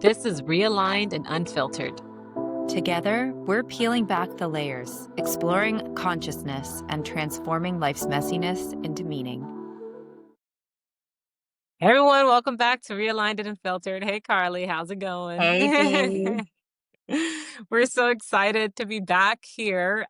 This is Realigned and Unfiltered. Together, we're peeling back the layers, exploring consciousness, and transforming life's messiness into meaning. Hey everyone, welcome back to Realigned and Unfiltered. Hey Carlie, how's it Hey, going? babe. We're so excited to be back here.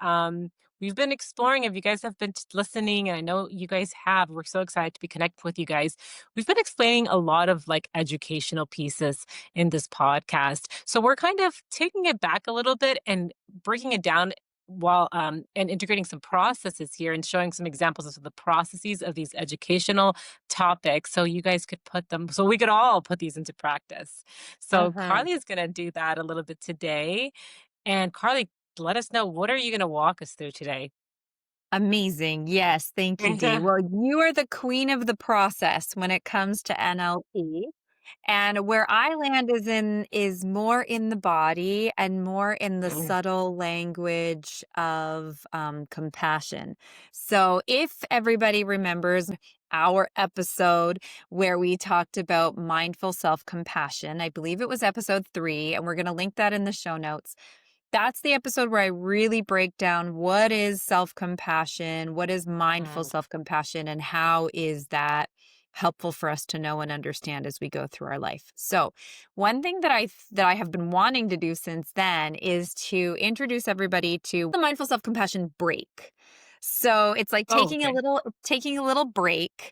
We've been exploring, if you guys have been listening, and I know you guys have, we're so excited to be connected with you guys. We've been explaining a lot of like educational pieces in this podcast. So we're kind of taking it back a little bit and breaking it down while and integrating some processes here and showing some examples of the processes of these educational topics so you guys could put them, so we could all put these into practice. So Uh-huh. Carlie is going to do that a little bit today. And Carlie, let us know, what are you going to walk us through today? Amazing. Yes, thank you, Dee. Well, you are the queen of the process when it comes to NLP. And where I land is more in the body and more in the subtle language of compassion. So if everybody remembers our episode where we talked about mindful self-compassion, I believe it was episode 3, and we're going to link that in the show notes. That's the episode where I really break down what is self-compassion, what is mindful Mm. self-compassion, and how is that helpful for us to know and understand as we go through our life. So, one thing that I have been wanting to do since then is to introduce everybody to the mindful self-compassion break. So, it's like Oh, taking a okay. little break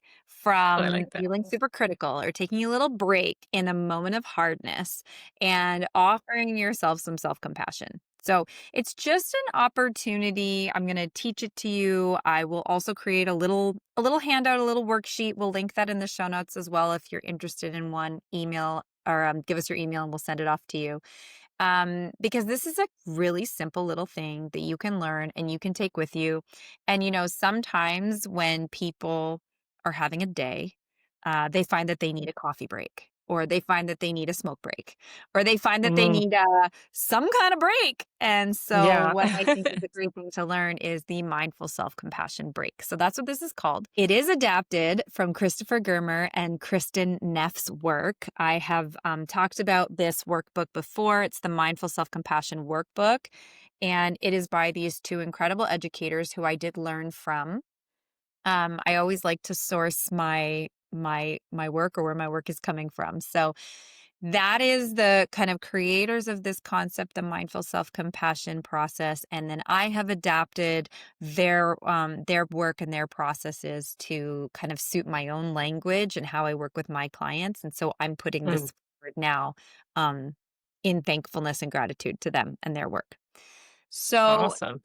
Oh, I from like that. feeling super critical or taking a little break in a moment of hardness and offering yourself some self-compassion. So it's just an opportunity. I'm going to teach it to you. I will also create a little handout, a little worksheet. We'll link that in the show notes as well if you're interested in one. Email or give us your email and we'll send it off to you. Because this is a really simple little thing that you can learn and you can take with you. And sometimes when people are having a day, they find that they need a coffee break, or they find that they need a smoke break, or they find that they Mm, need some kind of break. And so, yeah. what I think is a great thing to learn is the mindful self compassion break. So, that's what this is called. It is adapted from Christopher Germer and Kristin Neff's work. I have talked about this workbook before. It's the Mindful Self Compassion Workbook. And it is by these two incredible educators who I did learn from. I always like to source my work or where my work is coming from. So that is the kind of creators of this concept, the mindful self-compassion process, and then I have adapted their work and their processes to kind of suit my own language and how I work with my clients. And so I'm putting Mm, this forward now in thankfulness and gratitude to them and their work. So awesome.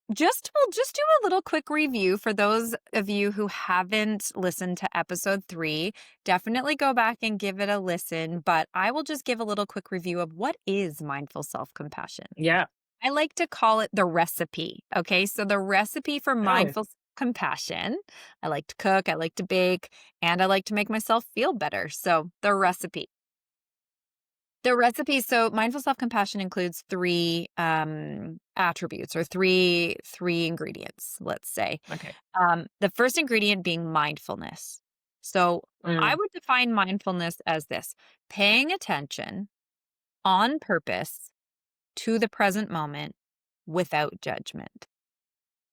we'll just do a little quick review for those of you who haven't listened to episode 3. Definitely go back and give it a listen, but I will just give a little quick review of what is mindful self-compassion. Yeah. I like to call it the recipe. Okay, so the recipe for Oh, mindful compassion. I like to cook, I like to bake, and I like to make myself feel better. So the recipe. The recipe, so mindful self-compassion includes 3 attributes or three ingredients, let's say. okay. The first ingredient being mindfulness. So I Mm, would define mindfulness as this: paying attention on purpose to the present moment without judgment.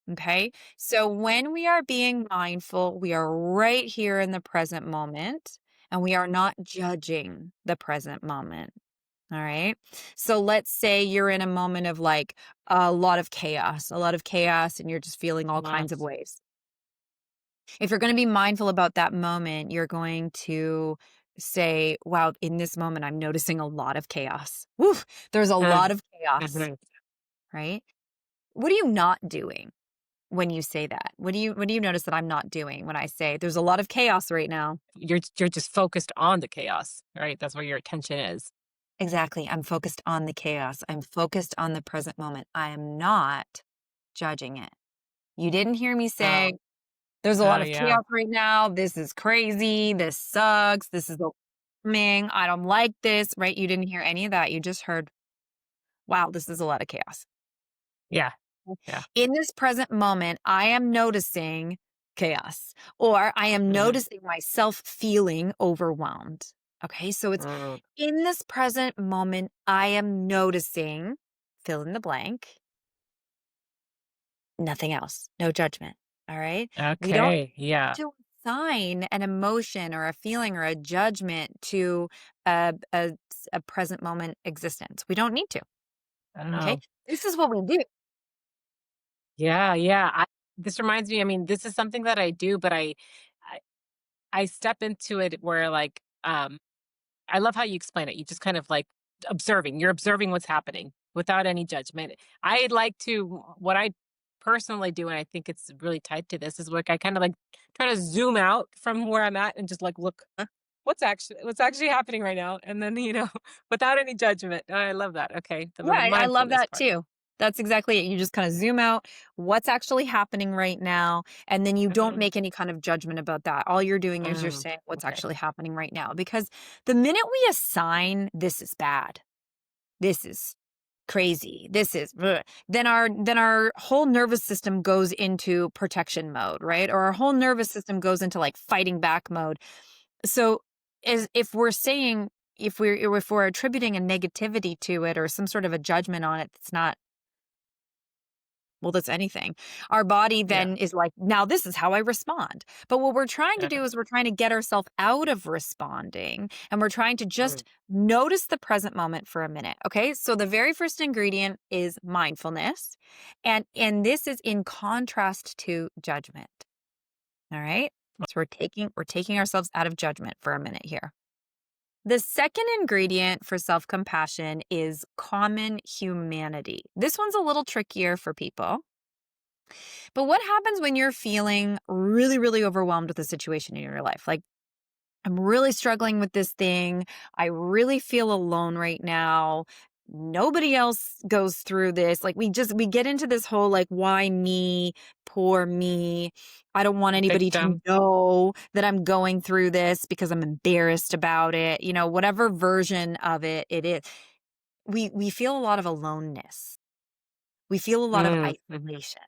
Okay? So when we are being mindful, we are right here in the present moment and we are not judging the present moment. All right. So let's say you're in a moment of like a lot of chaos, and you're just feeling all kinds of nice. ways. If you're going to be mindful about that moment, you're going to say, wow, in this moment, I'm noticing a lot of chaos. Woof, there's a Mm, lot of chaos, mhm. right? What are you not doing when you say that? What do you notice that I'm not doing when I say there's a lot of chaos right now? You're just focused on the chaos, right? That's where your attention is. Exactly. I'm focused on the chaos. I'm focused on the present moment. I am not judging it. You didn't hear me Oh, say, there's a lot oh of yeah. chaos right now. This is crazy. This sucks. This is alarming. I don't like this, right? You didn't hear any of that. You just heard, wow, this is a lot of chaos. Yeah. Yeah. In this present moment, I am noticing chaos, or I am Mhm. noticing myself feeling overwhelmed. Okay, so it's Mm, in this present moment, I am noticing, fill in the blank, nothing else, no judgment. All right. We don't okay. Yeah. to assign an emotion or a feeling or a judgment to a present moment existence. We don't need to. Okay. Oh, This is what we do. yeah. Yeah. This reminds me, I mean, this is something that I do, but I, I step into it where like, I love how you explain it. You just kind of like observing. You're observing what's happening without any judgment. I like to what I personally do, and I think it's really tied to this, is like I kind of like try to zoom out from where I'm at and just like look what's actually happening right now, and then without any judgment. I love that. Okay, Yeah, the I love mindfulness that part. too. That's exactly it. You just kind of zoom out what's actually happening right now, and then you don't Hmm. make any kind of judgment about that. All you're doing is you're Mm, saying what's okay. actually happening right now. Because the minute we assign this is bad, this is crazy, this is bleh, then our whole nervous system goes into protection mode, right? Or our whole nervous system goes into like fighting back mode. So as if we're saying if we're attributing a negativity to it or some sort of a judgment on it that's not well, that's anything. Our body Yeah. then is like, now this is how I respond. But what we're trying to Uh, do is we're trying to get ourselves out of responding and we're trying to mm, just notice the present moment for a minute. Okay. So the very first ingredient is mindfulness. And this is in contrast to judgment. All right. So we're taking ourselves out of judgment for a minute here. The second ingredient for self compassion is common humanity. This one's a little trickier for people. But what happens when you're feeling really, really overwhelmed with a situation in your life? Like, I'm really struggling with this thing. I really feel alone right now. Nobody else goes through this. Like, we get into this whole, like, why me? Poor me. I don't want anybody to victim. know that I'm going through this because I'm embarrassed about it. Whatever version of it is. We feel a lot of aloneness. We feel a lot of Mm, mhm, isolation.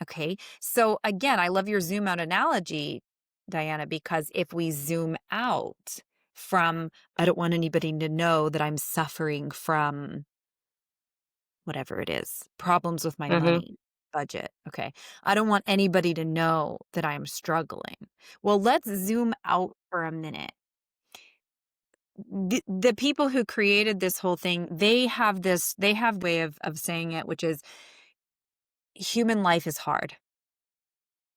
Okay. So again, I love your zoom out analogy, Diana, because if we zoom out from, I don't want anybody to know that I'm suffering from whatever it is, problems with my mhm, money, budget. Okay. I don't want anybody to know that I'm struggling. Well, let's zoom out for a minute. The people who created this whole thing, they have way of saying it, which is human life is hard.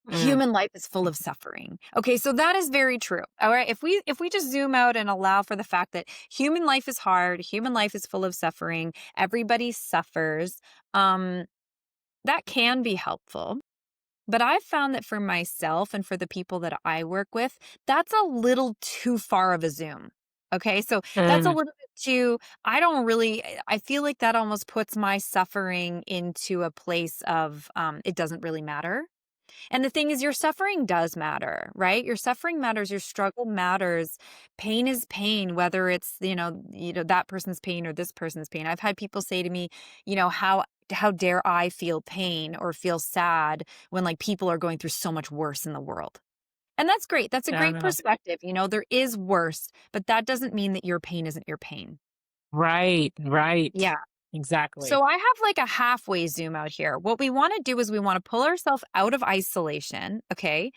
mm, Human life is full of suffering. Okay, so that is very true. All right, if we just zoom out and allow for the fact that human life is hard, human life is full of suffering, everybody suffers, um that can be helpful. But I've found that for myself and for the people that I work with, that's a little too far of a zoom. Okay, so that's a mm, little bit too, I feel like that almost puts my suffering into a place of it doesn't really matter. And the thing is, your suffering does matter, right? Your suffering matters, your struggle matters. Pain is pain, whether it's, that person's pain or this person's pain. I've had people say to me, how dare I feel pain or feel sad when like people are going through so much worse in the world. And that's great. That's a I great know. perspective. There is worse, but that doesn't mean that your pain isn't your pain. Right, right. Yeah. Exactly. So I have like a halfway zoom out here. What we want to do is we want to pull ourselves out of isolation. Okay.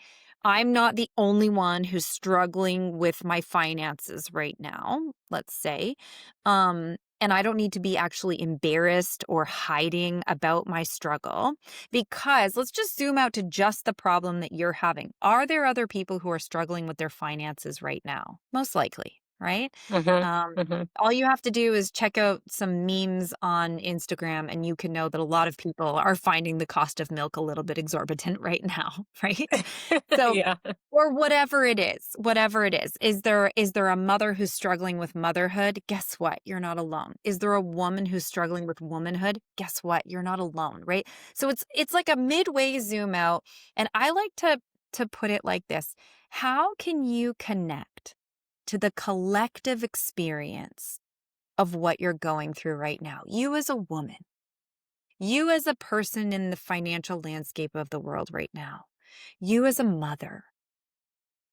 I'm not the only one who's struggling with my finances right now, let's say. And I don't need to be actually embarrassed or hiding about my struggle because let's just zoom out to just the problem that you're having. Are there other people who are struggling with their finances right now? Most likely, right? Mhm, Um, mhm. all you have to do is check out some memes on Instagram and you can know that a lot of people are finding the cost of milk a little bit exorbitant right now, right? So Yeah. or whatever it is, whatever it is. Is there a mother who's struggling with motherhood? Guess what? You're not alone. Is there a woman who's struggling with womanhood? Guess what? You're not alone, right? So it's like a midway zoom out and I like to put it like this. How can you connect to the collective experience of what you're going through right now? You as a woman, you as a person in the financial landscape of the world right now, you as a mother,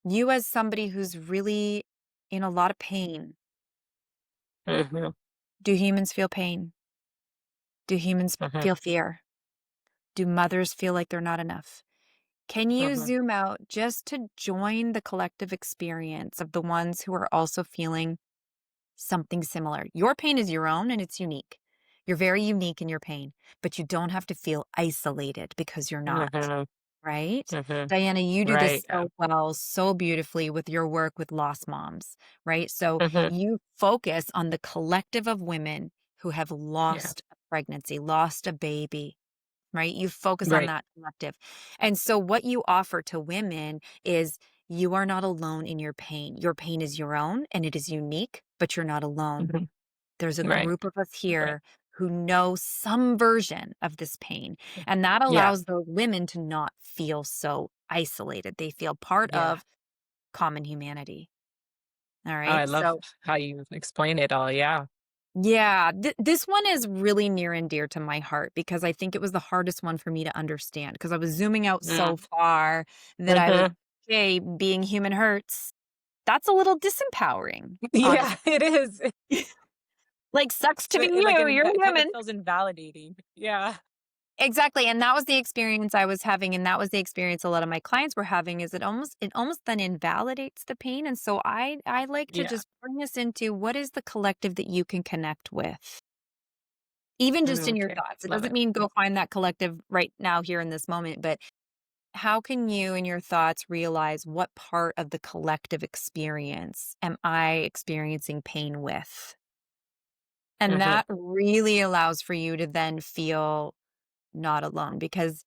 you as somebody who's really in a lot of pain. Mhm. Do humans feel pain? Do humans Mhm. feel fear? Do mothers feel like they're not enough? Can you Mhm. zoom out just to join the collective experience of the ones who are also feeling something similar? Your pain is your own and it's unique. You're very unique in your pain, but you don't have to feel isolated because you're not. Mhm. Right? Mhm. Diana, you do Right. this Yeah. so well, so beautifully with your work with lost moms, right? So Mhm. you focus on the collective of women who have Yeah. lost a pregnancy, lost a baby, right? You focus on Right. that collective. And so what you offer to women is you are not alone in your pain. Your pain is your own and it is unique, but you're not alone. Mhm. There's a Right. group of us Right. here who know some version of this pain. And that Yeah. allows those women to not feel so isolated. They feel part Yeah. of common humanity. All Oh, I right. love So, how you explain it all. Yeah. yeah, this one is really near and dear to my heart because I think it was the hardest one for me to understand because I was zooming out so Mm. far that I was, Mhm. okay, being human hurts. That's a little disempowering, Yeah, honestly. it is. Like, sucks to be It like you. it You're kind of human. feels invalidating. Yeah. Exactly, and that was the experience I was having, and that was the experience a lot of my clients were having, is it almost then invalidates the pain, and so I like to Yeah. just bring us into what is the collective that you can connect with, even just in your Okay. thoughts. It Love doesn't it. mean go find that collective right now here in this moment, but how can you in your thoughts realize what part of the collective experience am I experiencing pain with? And Mhm. that really allows for you to then feel not alone because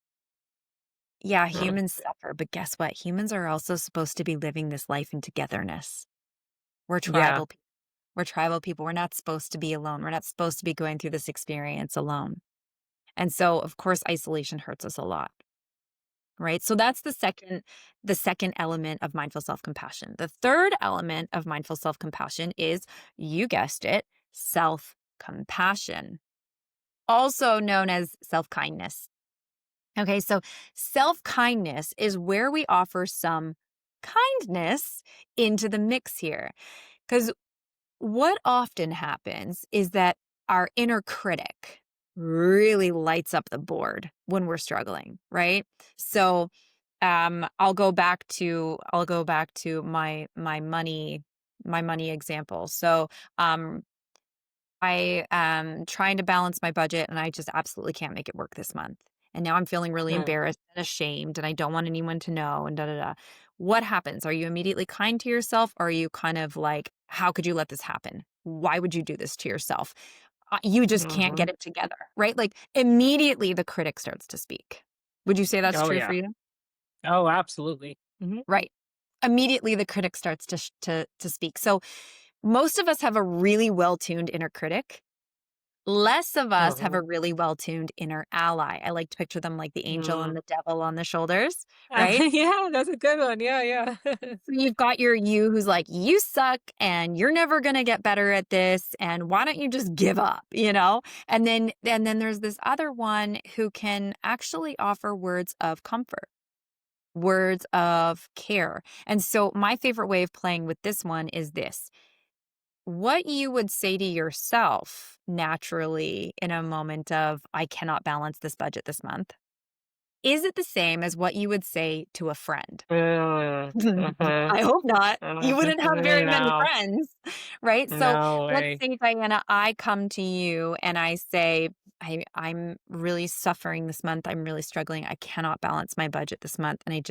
yeah, Mm. humans suffer, but guess what? Humans are also supposed to be living this life in togetherness. We're Yeah. tribal. We're tribal people. We're not supposed to be alone. We're not supposed to be going through this experience alone. And so, of course, isolation hurts us a lot, right? So that's the second element of mindful self-compassion. The third element of mindful self-compassion is, you guessed it, self-compassion, also known as self-kindness. Okay, so self kindness is where we offer some kindness into the mix here. Because what often happens is that our inner critic really lights up the board when we're struggling, right? So I'll go back to my money example. So um I am trying to balance my budget and I just absolutely can't make it work this month. And now I'm feeling really Mm. embarrassed and ashamed and I don't want anyone to know and da da da. What happens? Are you immediately kind to yourself or are you kind of like, how could you let this happen? Why would you do this to yourself? You just can't Mhm. get it together, right? Like immediately the critic starts to speak. Would you say that's Oh, true for yeah. you? Oh, absolutely. Mhm. Right. Immediately the critic starts to speak. So most of us have a really well-tuned inner critic. Less of us have Mhm. a really well-tuned inner ally. I like to picture them like the angel and Mm. the devil on the shoulders, right? Yeah, that's a good one. Yeah, yeah. So you've got your you who's like, "You suck and you're never gonna get better at this, and why don't you just give up?" You know? And then there's this other one who can actually offer words of comfort, words of care. And so my favorite way of playing with this one is this: what you would say to yourself naturally in a moment of, I cannot balance this budget this month. Is it the same as what you would say to a friend? Mm. Mhm. I hope not. You wouldn't have very many No. friends, right? So No let's way. say, Diana, I come to you and I say, I'm really suffering this month. I'm really struggling. I cannot balance my budget this month. And I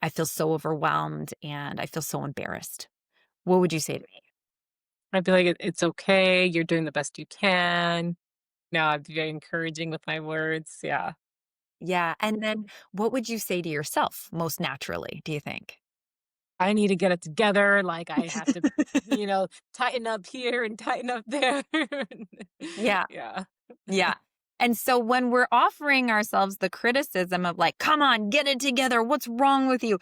feel so overwhelmed and I feel so embarrassed. What would you say to me? I'd be like, It's okay. You're doing the best you can.' No, I'd be very encouraging with my words. Yeah. Yeah, and then what would you say to yourself most naturally, do you think? I need to get it together. Like, I have to, tighten up here and tighten up there. Yeah, Yeah. yeah. And so when we're offering ourselves the criticism of like, "Come on, get it together. What's wrong with you?"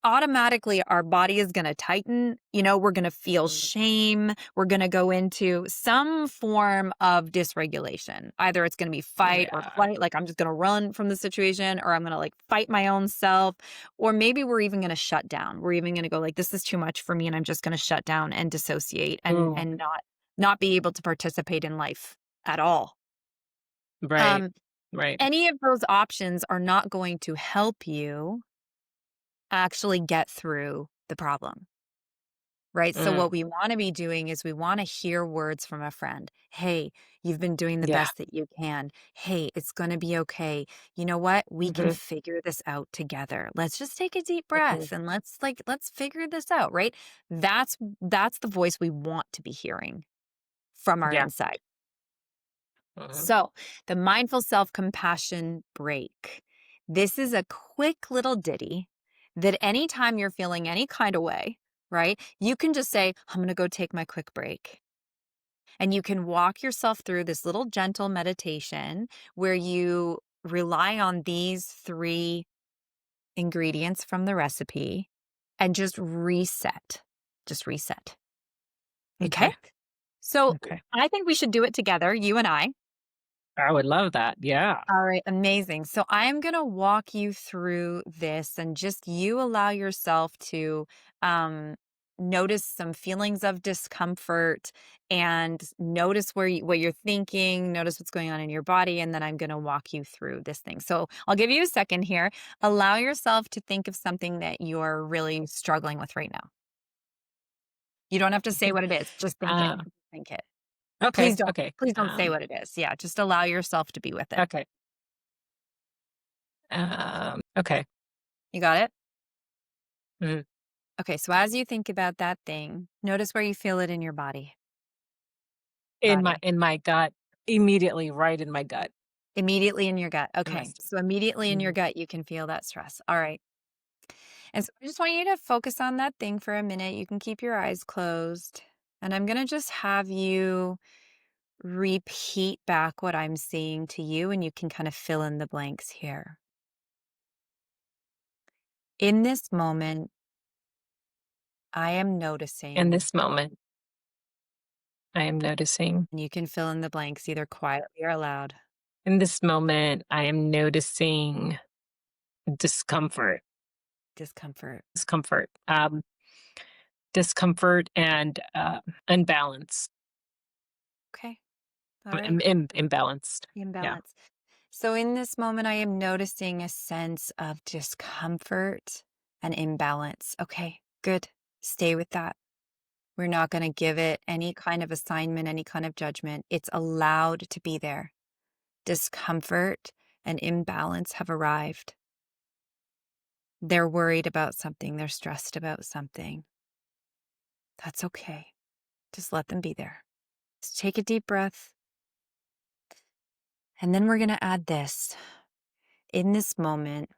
automatically our body is going to tighten. We're going to feel Mm. shame. We're going to go into some form of dysregulation. Either it's going to be fight or Yeah. flight, like I'm just going to run from the situation, or I'm going to like fight my own self. Or maybe we're even going to shut down. We're even going to go like, this is too much for me. And I'm just going to shut down and dissociate and, Ooh, and not be able to participate in life at all. right. Um, Right. any of those options are not going to help you actually get through the problem, right? So, what Mm. we want to be doing is we want to hear words from a friend. Hey, you've been doing the Yeah. best that you can. Hey, it's going to be okay. You know what? We can Mhm. figure this out together. Let's just take a deep Mhm. breath and let's figure this out, right? That's the voice we want to be hearing from our Yeah. inside. Mhm. So, the mindful self compassion break. This is a quick little ditty that anytime you're feeling any kind of way, right, you can just say, I'm going to go take my quick break. And you can walk yourself through this little gentle meditation where you rely on these three ingredients from the recipe and just reset. Just reset. Okay. Okay. So, Okay. I think we should do it together, you and I. I would love that. Yeah. All right, amazing. So I'm going to walk you through this and just you allow yourself to um, notice some feelings of discomfort and notice what you're thinking, notice what's going on in your body, and then I'm going to walk you through this thing. So I'll give you a second here. Allow yourself to think of something that you're really struggling with right now. You don't have to say Okay. what it is. Just think it. Uh, Think it. okay. Okay. Please don't say what it is. Yeah, just allow yourself to be with it. Okay. Okay. You got it? Mhm. Okay, so as you think about that thing, notice where you feel it in your body. Body. In my gut, immediately right in my gut. Immediately in your gut. In my Okay, stomach. so immediately in your Mhm. gut, you can feel that stress. All right. And so I just want you to focus on that thing for a minute. You can keep your eyes closed. And I'm going to just have you repeat back what I'm saying to you, and you can kind of fill in the blanks here. In this moment, I am In noticing, this moment, I am noticing. and you can fill in the blanks either quietly or aloud. In this moment, I am noticing discomfort. Discomfort. Discomfort. Discomfort and unbalance. Okay. All right. Imbalanced. Yeah. Imbalance. So, in this moment, I am noticing a sense of discomfort and imbalance. Okay, good. Stay with that. We're not going to give it any kind of assignment, any kind of judgment. It's allowed to be there. Discomfort and imbalance have arrived. They're worried about something, they're stressed about something. That's okay. Just let them be there. Just take a deep breath. And then we're going to add this. In this moment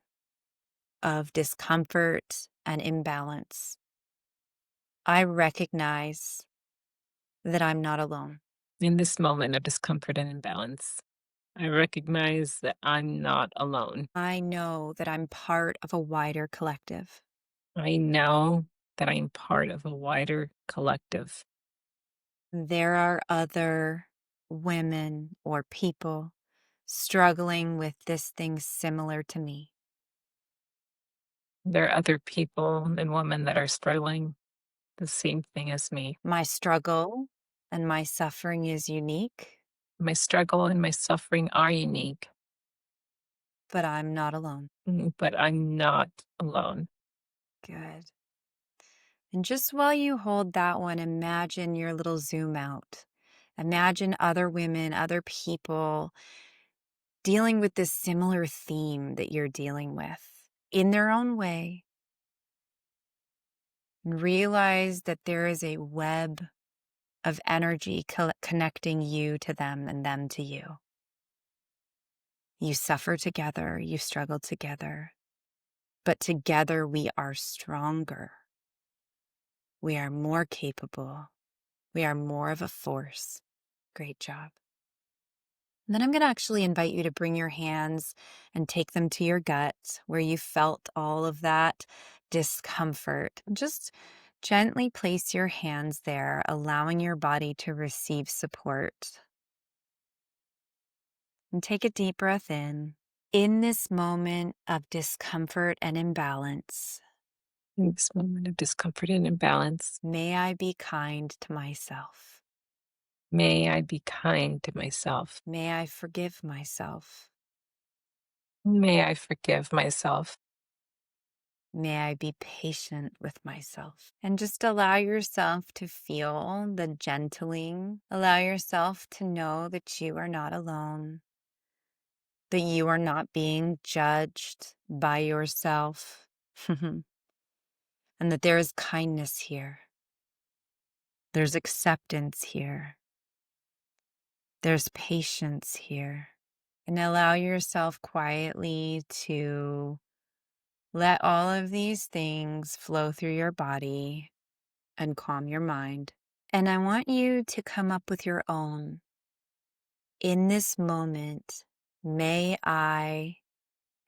of discomfort and imbalance, I recognize that I'm not alone. In this moment of discomfort and imbalance, I recognize that I'm not alone. I know that I'm part of a wider collective. I know that I'm part of a wider collective. There are other women or people struggling with this thing similar to me. There are other people and women that are struggling the same thing as me. My struggle and my suffering is unique, My struggle and my suffering are unique, but I'm not alone. but I'm not alone. Good. And just while you hold that one, imagine your little zoom out. Imagine other women, other people dealing with this similar theme that you're dealing with in their own way, and realize that there is a web of energy connecting you to them and them to you. You suffer together, you struggle together, but together we are stronger. We are more capable. We are more of a force. Great job. And then I'm going to actually invite you to bring your hands and take them to your gut where you felt all of that discomfort, just gently place your hands there, allowing your body to receive support. And take a deep breath in. In this moment of discomfort and imbalance, In this moment of discomfort and imbalance, may I be kind to myself. may I be kind to myself. May I forgive myself. May I forgive myself. May I be patient with myself. And just allow yourself to feel the gentling. Allow yourself to know that you are not alone, that you are not being judged by yourself, and that there is kindness here. There's acceptance here. There's patience here. And allow yourself quietly to let all of these things flow through your body and calm your mind. And I want you to come up with your own. In this moment, may I,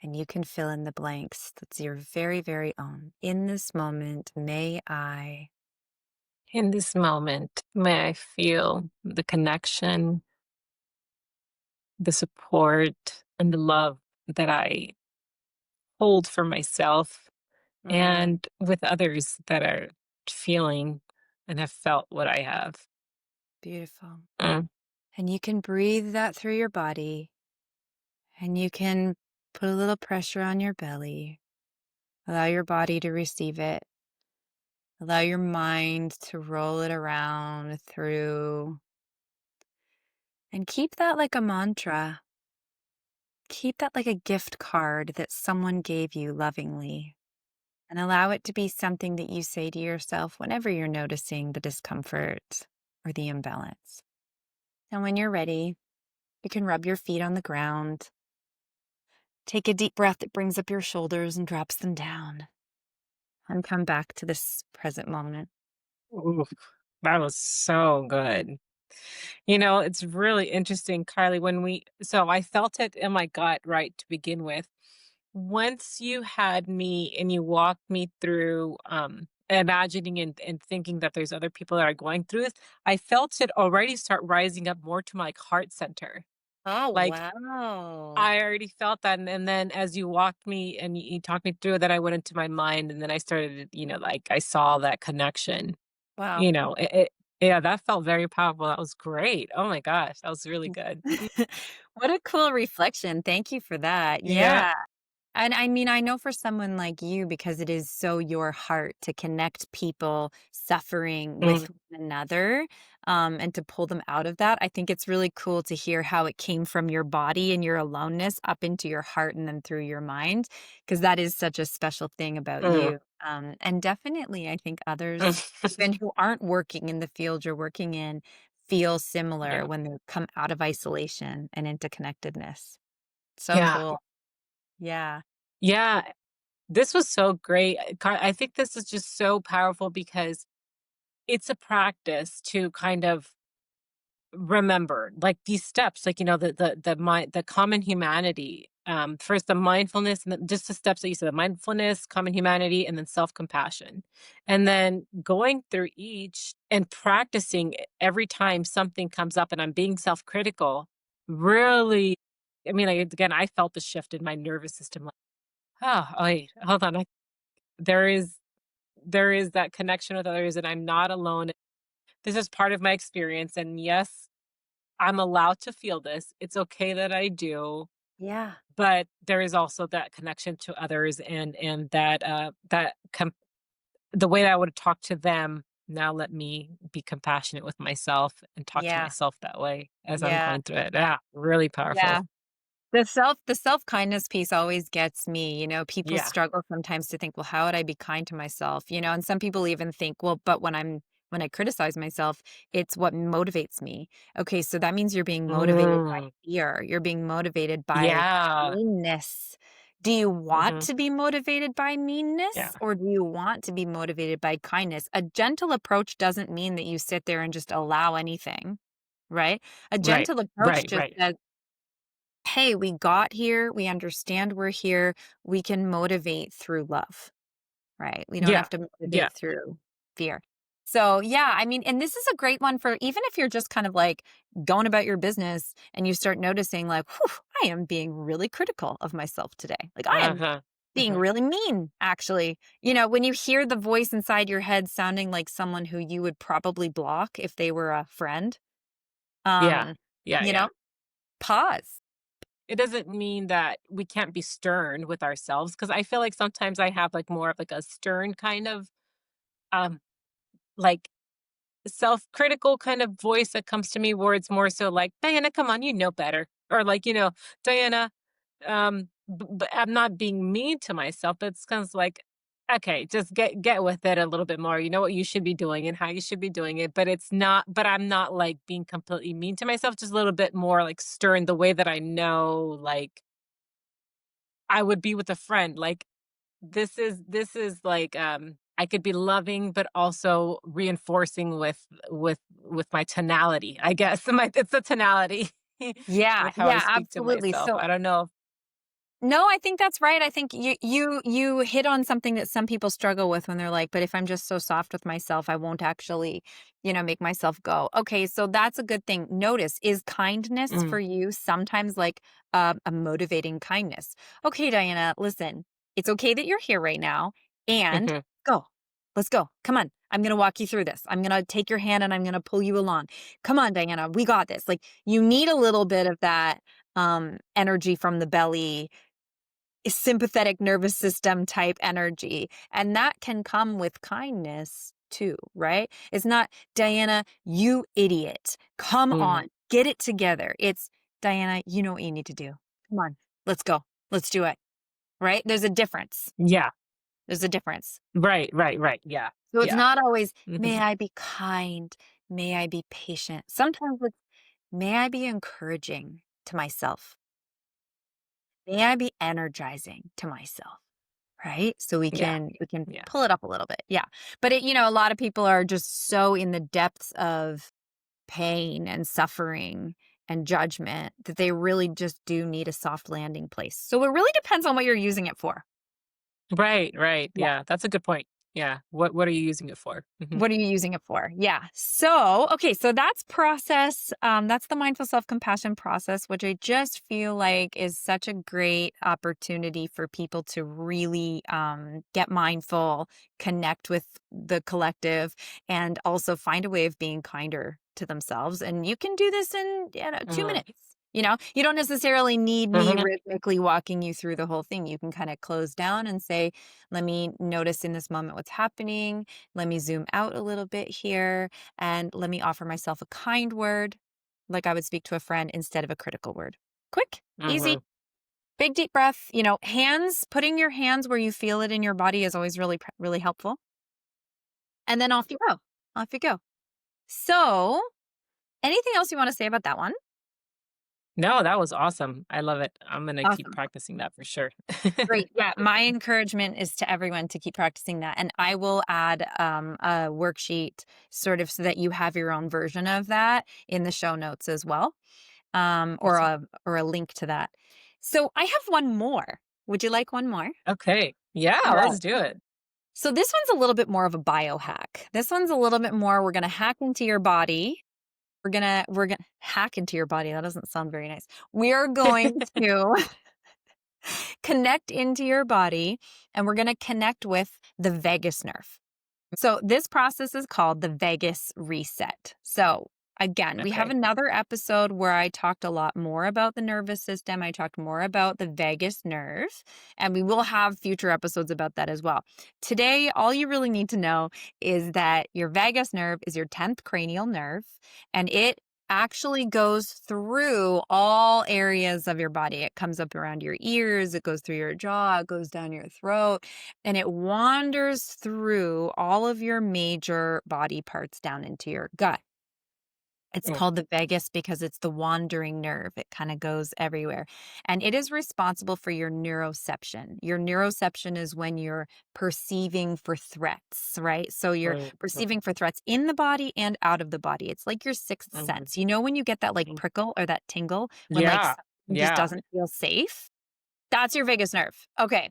and you can fill in the blanks. That's your very, very own. In this moment, may I. In this moment, may I feel the connection, the support, and the love that I hold for myself Mm, and with others that are feeling and have felt what I have. beautiful. Mm. And you can breathe that through your body, and you can put a little pressure on your belly. Allow your body to receive it. Allow your mind to roll it around through. And keep that like a mantra. Keep that like a gift card that someone gave you lovingly. And allow it to be something that you say to yourself whenever you're noticing the discomfort or the imbalance. And when you're ready, you can rub your feet on the ground. Take a deep breath that brings up your shoulders and drops them down. And come back to this present moment. Ooh, that was so good. It's really interesting, Carlie, so I felt it in my gut, right, to begin with. Once you had me and you walked me through imagining and thinking that there's other people that are going through this, I felt it already start rising up more to my heart center. Oh, Like wow. I already felt that. And then as you walked me and you talked me through it, then I went into my mind and then I started, like I saw that connection. Wow. Yeah, that felt very powerful. That was great. Oh my gosh, that was really good. What a cool reflection. Thank you for that. Yeah. Yeah. And I mean, I know for someone like you, because it is so your heart to connect people suffering Mm, with one another, and to pull them out of that. I think it's really cool to hear how it came from your body and your aloneness up into your heart and then through your mind, because that is such a special thing about mm, you. And definitely, I think others, mm. even who aren't working in the field you're working in, feel similar Yeah. when they come out of isolation and into connectedness. So Yeah. cool. Yeah. Yeah. This was so great. I think this is just so powerful because it's a practice to kind of remember like these steps, like the common humanity. First the mindfulness and then just the steps that you said, the mindfulness, common humanity, and then self-compassion. And then going through each and practicing every time something comes up and I'm being self-critical, really, I mean, like, again, I felt the shift in my nervous system. Like, oh, wait, hold on. There is there is that connection with others, and I'm not alone. This is part of my experience, and yes, I'm allowed to feel this. It's okay that I do, Yeah. but there is also that connection to others and the way that I would talk to them, now let me be compassionate with myself and talk to Yeah. myself that way as I'm Yeah. going through it. Yeah, really powerful. Yeah. The self-kindness piece always gets me, people Yeah. struggle sometimes to think, "Well, how would I be kind to myself?" And some people even think, "Well, but when I criticize myself, it's what motivates me." Okay, so that means you're being motivated by Mm, fear. You're being motivated by yeah. meanness. Do you want Mhm. to be motivated by Yeah. meanness, or do you want to be motivated by kindness? A gentle approach doesn't mean that you sit there and just allow anything, right? A Right. gentle approach Right. just Right. says, "Hey, we got here. We understand we're here. We can motivate through love." right? We don't Yeah. have to Yeah. motivate through fear. So, yeah, I mean, and this is a great one for even if you're just kind of like going about your business and you start noticing, like, whew, I am being really critical of myself today. Like, I am Uh-huh. being Uh-huh. really mean, actually. You know, when you hear the voice inside your head sounding like someone who you would probably block if they were a friend, Yeah. um, Yeah. you Yeah. know, pause. It doesn't mean that we can't be stern with ourselves, because I feel like sometimes I have like more of like a stern kind of um like self-critical kind of voice that comes to me, where it's more so like, Diana, come on, you know better. Or like, Diana, but I'm not being mean to myself. It's kind of like, okay, just get with it a little bit more. You know what you should be doing and how you should be doing it. But it's not, but I'm not like being completely mean to myself, just a little bit more like stern, the way that I know like I would be with a friend. Like this is like I could be loving but also reinforcing with my tonality, I guess. It's a tonality Yeah, with how I yeah, speak to absolutely. myself. So I don't know. no, I think that's right. I think you hit on something that some people struggle with when they're like, but if I'm just so soft with myself, I won't actually, make myself go. Okay, so that's a good thing. Notice, is kindness Mm, for you sometimes like a motivating kindness? Okay, Diana, listen, it's okay that you're here right now and mhm, go. Let's go. Come on. I'm going to walk you through this. I'm going to take your hand and I'm going to pull you along. Come on, Diana, we got this. Like you need a little bit of that energy from the belly, sympathetic nervous system type energy. And that can come with kindness too, right? It's not, Diana, you idiot. Come on, mhm. get it together. It's, Diana, you know what you need to do. Come on, let's go. Let's do it. Right? There's a difference. Yeah. There's a difference. Right, right, right. Yeah. So it's Yeah. not always, may Mhm. I be kind? May I be patient? Sometimes it's, may I be encouraging to myself? May I be energizing to myself? Right? So we Yeah. can Yeah. pull it up a little bit. Yeah. But a lot of people are just so in the depths of pain and suffering and judgment that they really just do need a soft landing place. So it really depends on what you're using it for. Right, right. Yeah. Yeah. That's a good point. Yeah. What are you using it for? Mhm. What are you using it for? Yeah. So, okay, so that's process. That's the mindful self-compassion process, which I just feel like is such a great opportunity for people to really get mindful, connect with the collective, and also find a way of being kinder to themselves. And you can do this in 2 minutes. You don't necessarily need me Mhm. rhythmically walking you through the whole thing. You can kind of close down and say, let me notice in this moment what's happening. Let me zoom out a little bit here and let me offer myself a kind word, like I would speak to a friend instead of a critical word. Quick, easy, Mhm. big deep breath. Putting your hands where you feel it in your body is always really, really helpful. And then off you go. Off you go. So, anything else you want to say about that one? No, that was awesome. I love it. I'm gonna keep Awesome. practicing that for sure. Great. Yeah. My encouragement is to everyone to keep practicing that. And I will add a worksheet sort of so that you have your own version of that in the show notes as well. Or Awesome. a link to that. So I have one more. Would you like one more? Okay. Yeah, All right. let's do it. So this one's a little bit more of a biohack. This one's a little bit more, we're gonna hack into your body. We're gonna hack into your body. That doesn't sound very nice. We are going to connect into your body and we're gonna connect with the vagus nerve. So this process is called the vagus reset. So again, we have Okay. another episode where I talked a lot more about the nervous system. I talked more about the vagus nerve, and we will have future episodes about that as well. Today, all you really need to know is that your vagus nerve is your 10th cranial nerve, and it actually goes through all areas of your body. It comes up around your ears, it goes through your jaw, it goes down your throat, and it wanders through all of your major body parts down into your gut. It's Mm, called the vagus because it's the wandering nerve. It kind of goes everywhere. And it is responsible for your neuroception. Your neuroception is when you're perceiving for threats, right? So you're mm, perceiving for threats in the body and out of the body. It's like your sixth mhm, sense. You know, when you get that like mhm. prickle or that tingle when like Yeah. something just Yeah. doesn't feel safe? That's your vagus nerve. Okay.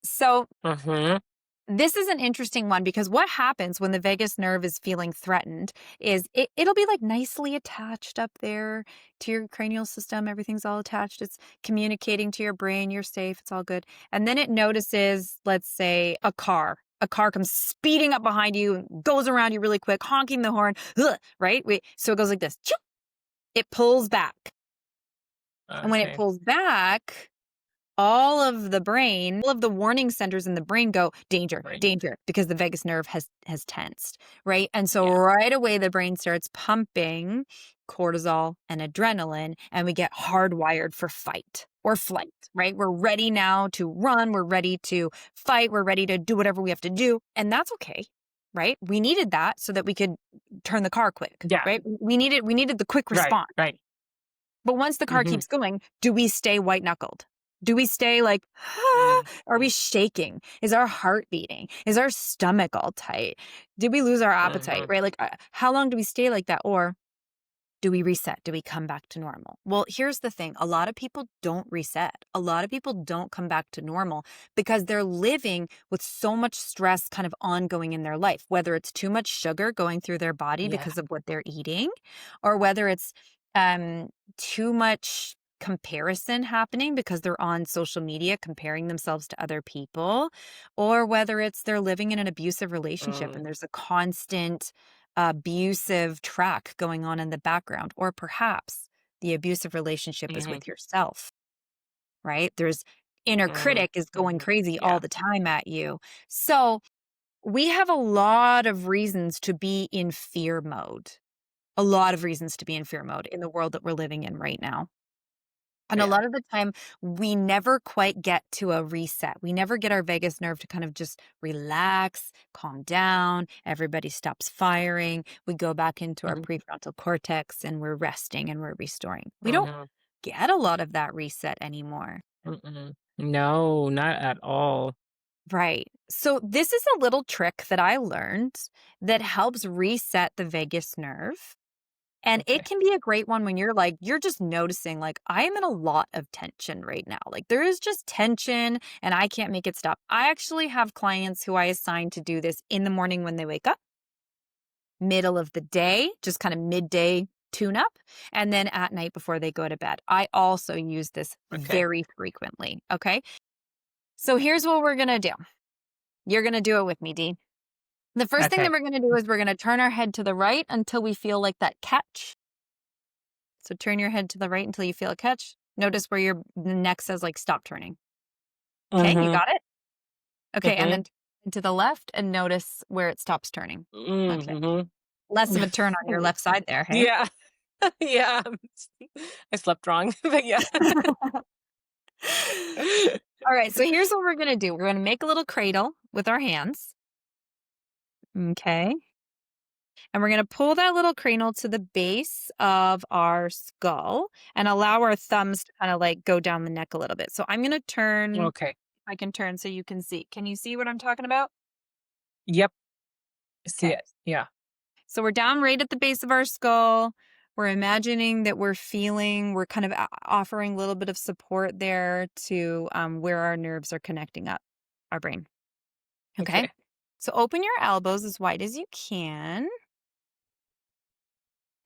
So Mhm. this is an interesting one because what happens when the vagus nerve is feeling threatened is it'll be like nicely attached up there to your cranial system. Everything's all attached. It's communicating to your brain. You're safe. It's all good. And then it notices, let's say, a car. A car comes speeding up behind you and goes around you really quick, honking the horn, right? So it goes like this. It pulls back. And when it Okay. pulls back, all of the brain, all of the warning centers in the brain go danger, Right. danger, because the vagus nerve has tensed, right? And so Yeah. right away the brain starts pumping cortisol and adrenaline, and we get hardwired for fight or flight, right? We're ready now to run, we're ready to fight, we're ready to do whatever we have to do, and that's okay. Right? We needed that so that we could turn the car quick, Yeah. right? We needed the quick Right. response. Right. But once the car Mhm. keeps going, do we stay white knuckled? Do we stay like, are we shaking? Is our heart beating? Is our stomach all tight? Did we lose our appetite, Mhm. right? Like, how long do we stay like that? Or do we reset? Do we come back to normal? Well, here's the thing. A lot of people don't reset. A lot of people don't come back to normal because they're living with so much stress kind of ongoing in their life, whether it's too much sugar going through their body Yeah. because of what they're eating, or whether it's too much comparison happening because they're on social media comparing themselves to other people, or whether it's they're living in an abusive relationship and Mm. there's a constant abusive track going on in the background, or perhaps the abusive relationship is Mhm. with yourself, right? There's inner Mm. critic is going Mhm. crazy all Yeah. the time at you. So we have a lot of reasons to be in fear mode. A lot of reasons to be in fear mode in the world that we're living in right now. And a Yeah. lot of the time, we never quite get to a reset. We never get our vagus nerve to kind of just relax, calm down. Everybody stops firing. We go back into our Mhm. prefrontal cortex and we're resting and we're restoring. We don't Mhm. get a lot of that reset anymore. Mm-mm. No, not at all. Right. So, this is a little trick that I learned that helps reset the vagus nerve. And it Okay. can be a great one when you're like, you're just noticing, like, I am in a lot of tension right now. Like, there is just tension and I can't make it stop. I actually have clients who I assign to do this in the morning when they wake up, middle of the day, just kind of midday tune up, and then at night before they go to bed. I also use this Okay. very frequently. Okay. So, here's what we're going to do. You're going to do it with me, Dee. The first thing that Okay. we're going to do is we're going to turn our head to the right until we feel like that catch. So turn your head to the right until you feel a catch. Notice where your neck says like stop turning. Okay, you Mhm. got it? Okay, and Mhm. then to the left and notice where it stops turning. Okay. Mhm. Less of a turn on your left side there, hey? Yeah. Yeah. I slept wrong, but yeah. All right, so here's what we're going to do. We're going to make a little cradle with our hands. Okay. And we're going to pull that little cradle to the base of our skull and allow our thumbs to kind of like go down the neck a little bit. So I'm going to turn, Okay. I can turn so you can see. Can you see what I'm talking about? Yep. See Okay. it. Yeah. So we're down right at the base of our skull. We're imagining that we're kind of offering a little bit of support there to where our nerves are connecting up our brain. Okay. Okay. So open your elbows as wide as you can.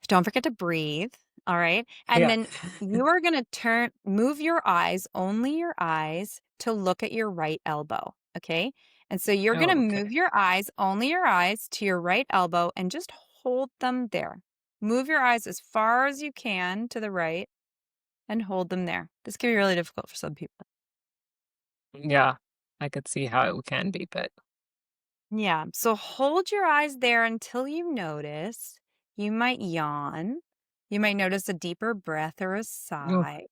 Don't forget to breathe. All right. And Yeah. then you are going to move your eyes, only your eyes, to look at your right elbow. Okay. And so you're going to Oh, okay. move your eyes, only your eyes, to your right elbow and just hold them there. Move your eyes as far as you can to the right and hold them there. This can be really difficult for some people. Yeah. I could see how it can be, but Yeah. So hold your eyes there until you notice. You might yawn. You might notice a deeper breath or a oh, sigh.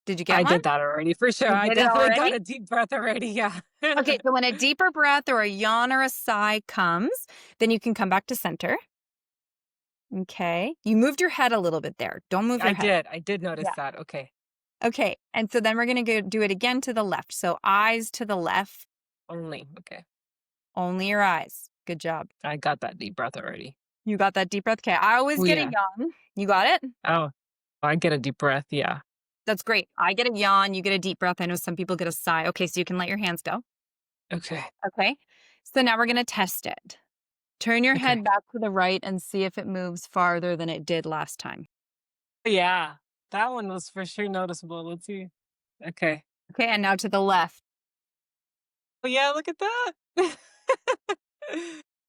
Did you get I one? did that already for sure. You I did it definitely got already? a deep breath already. Yeah. Okay, so when a deeper breath or a yawn or a sigh comes, then you can come back to center. Okay. You moved your head a little bit there. Don't move your I head. did. I did notice Yeah. that. Okay. Okay. And so then we're going to go do it again to the left. So eyes to the left, Only. Okay. only your eyes. Good job. I got that deep breath already. You got that deep breath. Okay. I always Oh, get a yeah. yawn. You got it? Oh, I get a deep breath. Yeah. That's great. I get a yawn. You get a deep breath. I know some people get a sigh. Okay. So you can let your hands go. Okay. Okay. So now we're going to test it. Turn your Okay. head back to the right and see if it moves farther than it did last time. Yeah. That one was for sure noticeable. Let's see. Okay. Okay, and now to the left. Oh, yeah, look at that.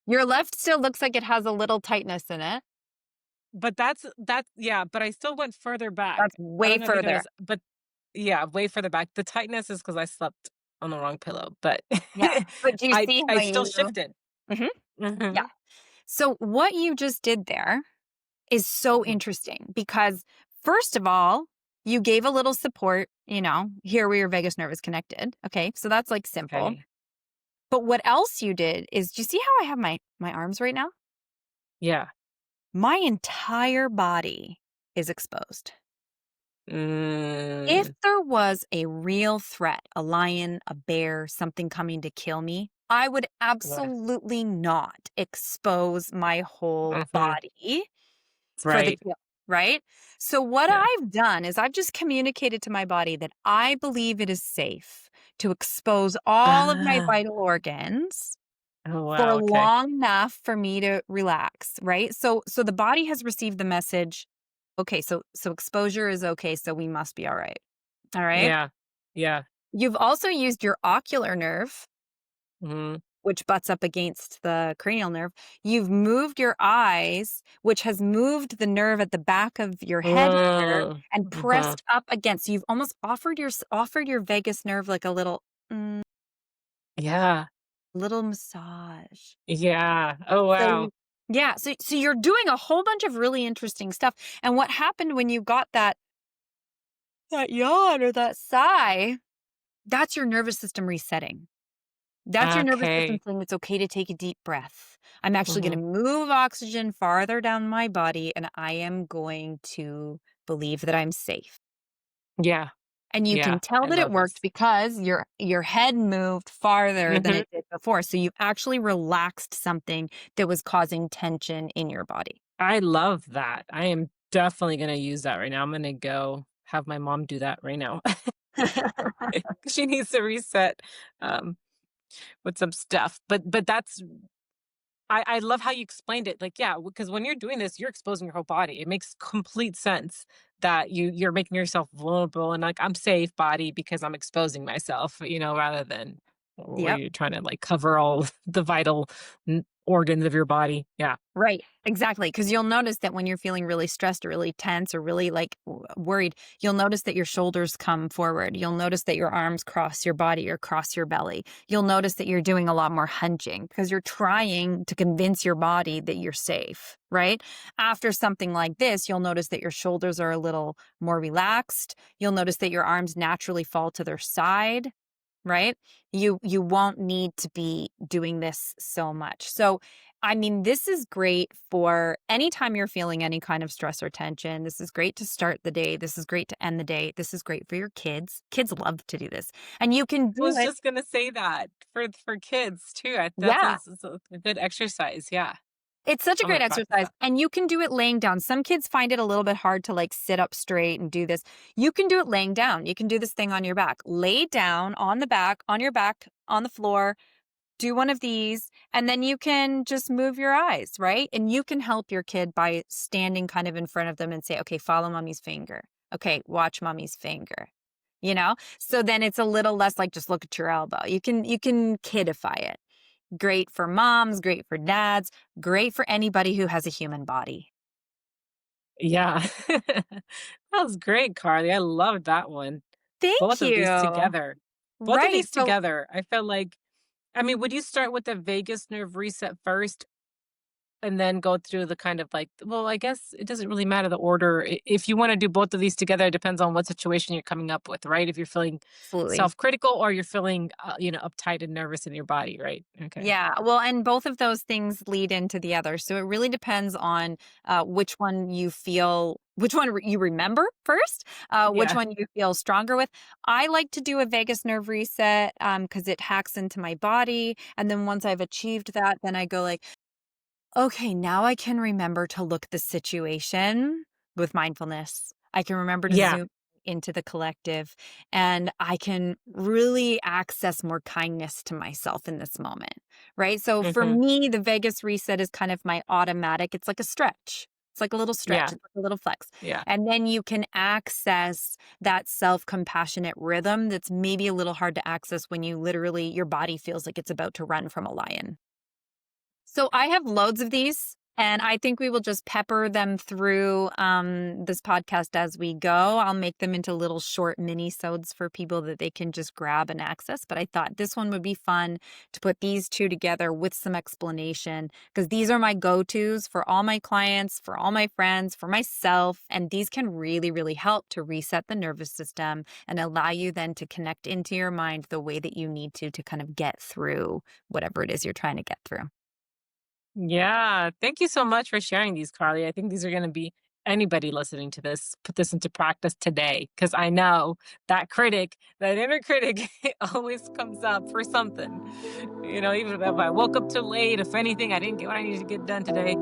Your left still looks like it has a little tightness in it. But that's yeah, but I still went further back. That's I way don't know if you further. noticed, but yeah, way further back. The tightness is because I slept on the wrong pillow, but Yeah. But do you see I how still you shifted. Mhm. Yeah. Mhm, So what you just did there is so mhm. interesting because first of all, you gave a little support, here where your vagus nerve is connected. Okay. So that's like simple. Okay. But what else you did is do you see how I have my arms right now? Yeah. My entire body is exposed. If Mm, there was a real threat, a lion, a bear, something coming to kill me, I would yeah. absolutely not expose my whole Mhm. body for the Right. kill, right? So what Yeah. I've done is I've just communicated to my body that I believe it is safe to expose all of my Ah. vital organs Oh, for wow, okay. long enough for me to relax, right? So the body has received the message, okay, so exposure is okay, so we must be all right. All right? Yeah. Yeah. You've also used your ocular nerve, Mhm. which butts up against the cranial nerve. You've moved your eyes, which has moved the nerve at the back of your head here and Mhm. pressed up against. So you've almost offered your vagus nerve like a mm, Yeah. little massage. Yeah. Oh, So wow. you yeah, so you're doing a whole bunch of really interesting stuff. And what happened when you got that yawn or that sigh, that's your nervous system resetting. That's your nervous system Okay. saying it's okay to take a deep breath. I'm actually going Mhm. to move oxygen farther down my body and I am going to believe that I'm safe. Yeah. And you Yeah. can tell I that it love worked this. because your head moved farther than Mhm. it did before. So you've actually relaxed something that was causing tension in your body. I love that. I am definitely gonna use that right now. I'm gonna go have my mom do that right now. She needs to reset, um, with some stuff. But that's I love how you explained it. Like, yeah, because when you're doing this, you're exposing your whole body. It makes complete sense that you're making yourself vulnerable and like I'm safe body because I'm exposing myself, rather than where Yep. you're trying to like cover all the vital organs of your body. Yeah. Right. Exactly. Because you'll notice that when you're feeling really stressed or really tense or really like worried, you'll notice that your shoulders come forward. You'll notice that your arms cross your body or cross your belly. You'll notice that you're doing a lot more hunching because you're trying to convince your body that you're safe. Right. After something like this, you'll notice that your shoulders are a little more relaxed. You'll notice that your arms naturally fall to their side. Right? You won't need to be doing this so much. So, I mean, this is great for anytime you're feeling any kind of stress or tension. This is great to start the day. This is great to end the day. This is great for your kids. Kids love to do this. And you can I do was it. just gonna say that for kids too. That's Yeah. a good exercise. Yeah, It's such a I'm gonna great practice exercise that. and you can do it laying down. Some kids find it a little bit hard to like sit up straight and do this. You can do it laying down. You can do this thing on your back. Lay down on the back, on your back, on the floor. Do one of these, and then you can just move your eyes, right? And you can help your kid by standing kind of in front of them and say, okay, follow mommy's finger. Okay, watch mommy's finger. So then it's a little less like just look at your elbow. You can kidify it. Great for moms, great for dads, great for anybody who has a human body. Yeah, that was great, Carly. I loved that one. Thank Both of these you. together. Both of Right. these So together. I felt like, I mean, would you start with the vagus nerve reset first and then go through the kind of like, well, I guess it doesn't really matter the order. If you want to do both of these together, it depends on what situation you're coming up with, right? If you're feeling absolutely. self-critical or you're feeling, uptight and nervous in your body, right? Okay. Yeah, well, and both of those things lead into the other. So it really depends on which one you remember first, which Yeah. one you feel stronger with. I like to do a vagus nerve reset because it hacks into my body. And then once I've achieved that, then I go like, okay, now I can remember to look at the situation with mindfulness. I can remember to Yeah. zoom into the collective, and I can really access more kindness to myself in this moment, right? So for Hmm. me, the vagus reset is kind of my automatic. It's like a stretch. It's like a little stretch. Yeah. It's like a little flex. Yeah. And then you can access that self-compassionate rhythm that's maybe a little hard to access when you literally, your body feels like it's about to run from a lion. So I have loads of these, and I think we will just pepper them through this podcast as we go. I'll make them into little short mini-sodes for people that they can just grab and access. But I thought this one would be fun to put these two together with some explanation, because these are my go-tos for all my clients, for all my friends, for myself. And these can really, really help to reset the nervous system and allow you then to connect into your mind the way that you need to kind of get through whatever it is you're trying to get through. Yeah. Thank you so much for sharing these, Carly. I think these are going to be anybody listening to this, put this into practice today. Because I know that critic, that inner critic, it always comes up for something. Even if I woke up too late, if anything, I didn't get what I needed to get done today.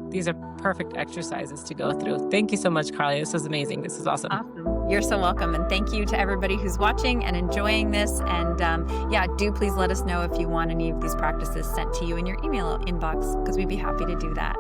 These are perfect exercises to go through. Thank you so much, Carly. This was amazing. This is awesome. Awesome. You're so welcome. And thank you to everybody who's watching and enjoying this. And yeah, do please let us know if you want any of these practices sent to you in your email inbox, because we'd be happy to do that.